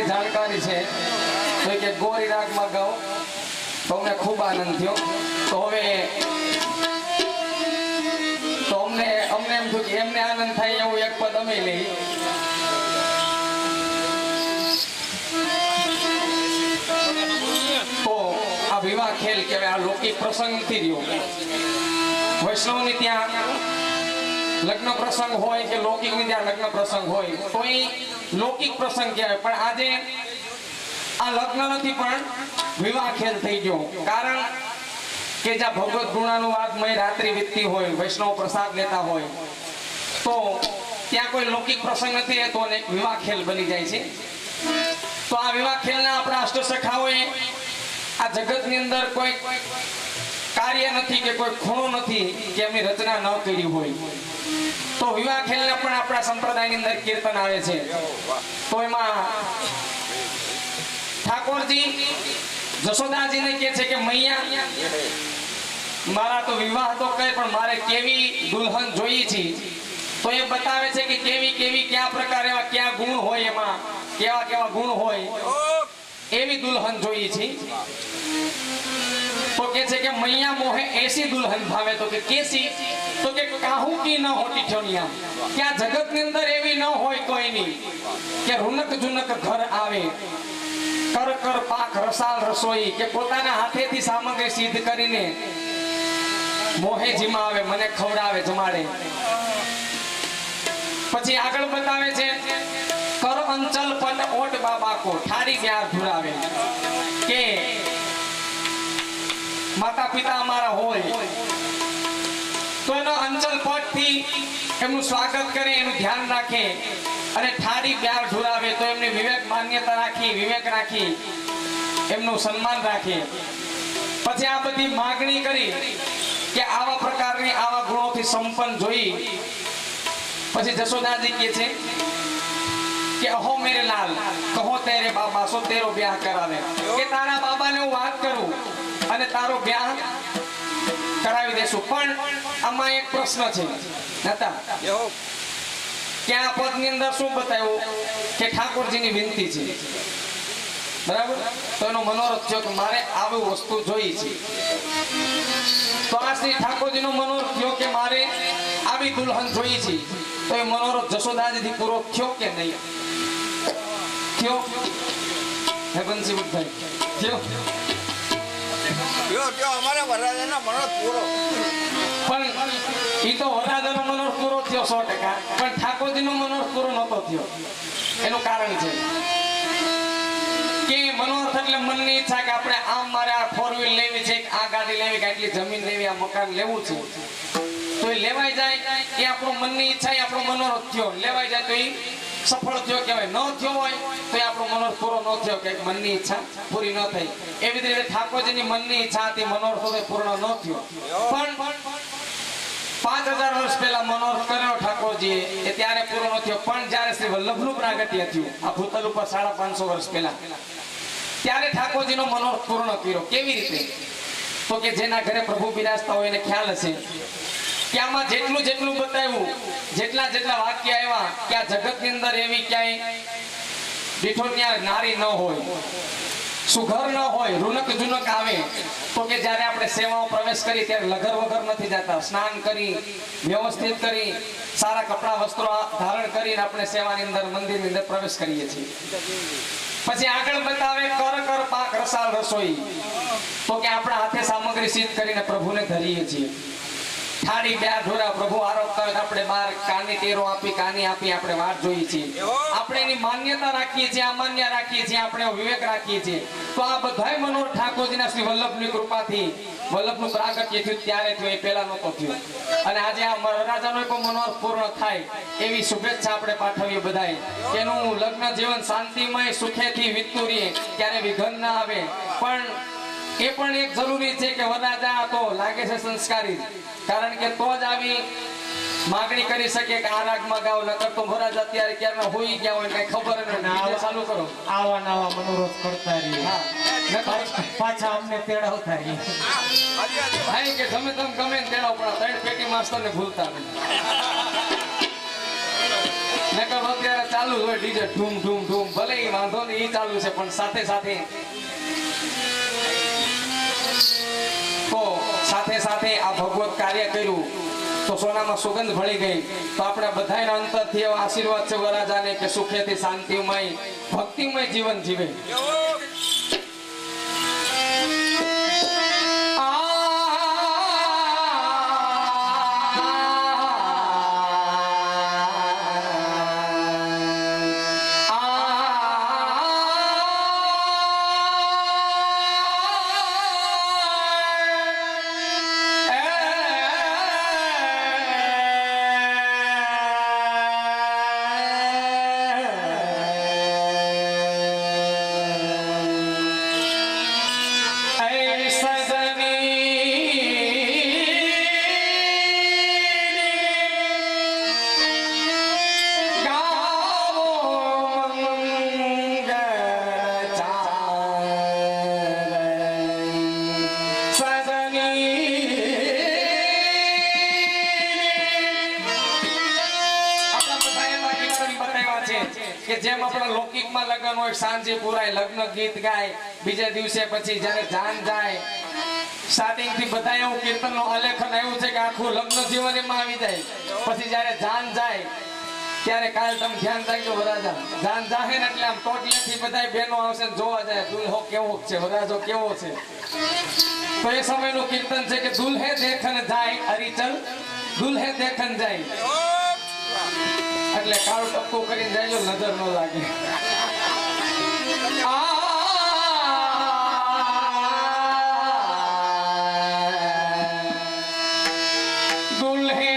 જાણકારી છે તો કે ગોરી રાગમાં ગાઓ તો અમને ખૂબ આનંદ થયો. તો હવે તો અમને એમ થયું કે એમને આનંદ થાય એવું એક પદ અમે લઈ. તો આ વિવાહ ખેલ કહેવાય. આ લૌકિક પ્રસંગ થી રહ્યો. વૈષ્ણવની ત્યાં લગ્ન પ્રસંગ હોય કે લૌકિક ની ત્યાં લગ્ન પ્રસંગ હોય તો એ લૌકિક પ્રસંગ કહેવાય. પણ આજે આ લગ્ન નથી પણ વિવાહ ખેલ થઈ ગયો. કારણ કે જ્યાં ભગવત ગુણાનુવાદમય રાત્રિ વીતતી હોય, વૈષ્ણવ પ્રસાદ લેતા હોય તો ત્યાં કોઈ લૌકિક પ્રસંગ નથી રહેતો અને વિવાહ ખેલ બની જાય છે. તો આ વિવાહ ખેલના આપણા અષ્ટસખાઓએ આ જગતની અંદર કોઈ કાર્ય નથી કે કોઈ ખૂણો નથી કે એમની રચના ન કરી હોય. તો વિવાહ ખેલને પણ આપણા સંપ્રદાયની અંદર કીર્તન આવે છે. તો એમાં ઠાકોરજી જશોદાજીને કહે છે કે મૈયા મારા તો વિવાહ તો કઈ પણ મારે કેવી દુલ્હન જોઈએ છે. તો એ બતાવે છે કે કેવી કયા પ્રકાર એવા કયા ગુણ હોય, એમાં કેવા ગુણ હોય એવી દુલ્હન જોઈએ છે. તો કે છે કે મૈયા મોહે એસી દુલ્હન ભાવે. તો કે કેસી તો કે કાહુ કી ન હોતી ઠોનિયા. કે આ જગતની અંદર એવી ન હોય કોઈની કે રૂનક જુનક ઘર આવે, કર પાક રસાલ રસોઈ, કે પોતાના હાથેથી સામગ્રી સિદ્ધ કરીને મોહે જીમાવે, મને ખવડાવે જમાડે. પછી આગળ બતાવે છે કર અંચલ પટ ઓટ બાબા કો ઠારી પ્યાર ધુરાવે. કે માતા પિતા અમારા હોય તો એનો અંચલ પટ થી એમનું સ્વાગત કરે, એનું ધ્યાન રાખે અને ઠારી પ્યાર ઢુરાવે. તો એમની વિવેક માન્યતા રાખી, વિવેક રાખી એમનું સન્માન રાખે. પછી આ બધી માગણી કરી કે આવા પ્રકારની આવા ગુણોથી સંપન્ન જોઈ. પછી જશોદાજી કહે છે કે અહો મેરે લાલ કહો તેરે બાબા સો તેરો બ્યાહ કરાવે. કે તારા બાબાને હું વાત કરું અને તારો બ્યાહ કરાવી દેશું. પણ આમાં એક પ્રશ્ન છે નતા કે આ પદની અંદર શું બતાવ્યું કે ઠાકોરજીની વિનંતી છે, બરાબર? તો એનો મનોરથ થયો કે મારે આવી વસ્તુ જોઈ છે. તો આ શ્રી ઠાકોરજીનો મનોરથ થયો કે મારે આવી દુલ્હન જોઈ છે. તો એ મનોરથ જશોદાજીથી પૂરો થયો કે નહીં થયો? હે બંસીભાઈ થયો? અમારે વરરાજાનો મનોરથ પૂરો. પણ ઈ તો વરરાજાનો મનોરથ પૂરો થયો 100%. પણ ઠાકોરજીનો મનોરથ પૂરો નતો થયો. એનું કારણ છે કે મનોરથ એટલે મનની ઈચ્છા કે આપણે આમ મારે આ 4 વ્હીલ લેવી છે, આ ગાડી લેવી, આટલી જમીન લેવી, આ મકાન લેવું છે. તો એ લેવાઈ જાય એ આપણો મનની ઈચ્છા, એ આપણો મનોરથ થયો. લેવાઈ જાય તો એ સફળ થયો કહેવાય. ન થયો હોય તો એ આપણો મનોરથ પૂરો ન થયો, કે મનની ઈચ્છા પૂરી ન થઈ. એવી રીતે ઠાકોરજીની મનની ઈચ્છા હતી, મનોરથ પૂર્ણ ન થયો. પણ 5000 વર્ષ પહેલા મનોરથ કર્યો ઠાકોરજીએ, એ ત્યારે પૂરો ન થયો. પણ જ્યારે શ્રી વલ્લભનું પ્રાગટ્ય થયું આ ભૂતલ ઉપર 550 વર્ષ પહેલા, ત્યારે ઠાકોરજીનો મનોરથ પૂર્ણ કર્યો. કેવી રીતે? તો કે જેના ઘરે પ્રભુ બિરાજતા હોય એને ખ્યાલ હશે કે આમાં જેટલું બતાવ્યું, જેટલા વાક્ય આવ્યા કે આ જગતની અંદર એવી ક્યાંય દીઠો ત્યાં નારી ન હોય, સુઘર ન હોય, રૂનક જુનક આવે તો કે જ્યારે આપણે સેવામાં પ્રવેશ કરી ત્યારે લગર વગર નથી જતા. સ્નાન કરી, વ્યવસ્થિત કરી, સારા કપડા વસ્ત્રો ધારણ કરીને આપણે સેવાની અંદર, મંદિરની અંદર પ્રવેશ કરીએ છીએ. પછી આગળ બતાવે કર કર પાક રસાળ રસોઈ, તો કે આપણા હાથે સામગ્રી સિદ્ધ કરીને પ્રભુને ધરીએ છીએ. થાળી બે ઢોરા પ્રભુ આરોપતા હોય, આપણે બાર કાની ટેરો આપી, કાની આપી આપણે વાત જોઈએ છીએ. આપણે એની માન્યતા રાખીએ છીએ, અમાન્ય રાખીએ છીએ, આપણે વિવેક રાખીએ છીએ. તો આ બધાય મનોહર ઠાકોરજીના શ્રી વલ્લભની કૃપાથી વલ્લભનું પ્રાગટ્ય થયું ત્યારે થયું, એ પહેલા નહોતો થયો. અને આજે આ વરરાજાનો પણ મનોહર પૂર્ણ થાય એવી શુભેચ્છા આપણે પાઠવીએ બધાય. એનું લગ્ન જીવન શાંતિમય સુખેથી વીતતું રહે, ક્યારે વિઘ્ન ના આવે. પણ એ પણ એક જરૂરી છે કે વરરાજા તો લાગે છે સંસ્કારી, કારણ કે તો જ આવી માગણી કરી શકે કે આ રાગમાં ગાવ, નકર તો વરરાજા અત્યારે ક્યારના હોઈ ગયા હોય કઈ ખબર નથી. ચાલુ કરો, આવા નવા મનોરથ કરતા રહીએ. હા, નકર પાછા અમને તેડાવતા રહીએ. ભાઈ કે ગમે તેમ ગમે ને તેડાવ, પણ ત્રણ પેટી માસ્ટર ને ભૂલતા નહીં. નકર અત્યારે ચાલુ હોય ડીજે ઢૂમ ઢૂમ ઢૂમ, ભલે ઈ વાંધો નહીં, ઈ ચાલુ છે, પણ સાથે સાથે સાથે આ ભગવત કાર્ય કર્યું તો સોનામાં સુગંધ ભળી ગઈ. તો આપણે બધાના અંતરથી એવા આશીર્વાદ છે વરરાજાને કે સુખેથી શાંતિમય ભક્તિમય જીવન જીવે. કે જેમ આપણા લૌકિકમાં લગ્ન હોય, સાંજે પુરાય, લગ્ન ગીત ગાય, બીજા દિવસે પછી જ્યારે જાન જાય, સ્ટાર્ટિંગ થી બધા એવું કીર્તનનો આલેખન એવું છે કે આખું લગ્ન જીવન એમાં આવી જાય. પછી જ્યારે જાન જાય ત્યારે કાલ તમે ધ્યાન રાખજો, વરરાજા જાન જાહે ને એટલે આમ ટોટલેથી બધા બહેનો આવશે ને જોવા જાય દુલ્હો કેવો છે, વરરાજો કેવો છે. તો એ સમયનું કીર્તન છે કે દુલ્હે દેખન જાય હરિચલ, દુલ્હે દેખન જાય. એટલે કાળું ટપકું કરીને જાય, નજર ન લાગે. દુલ્હે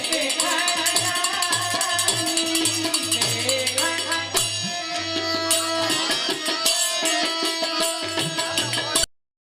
देखा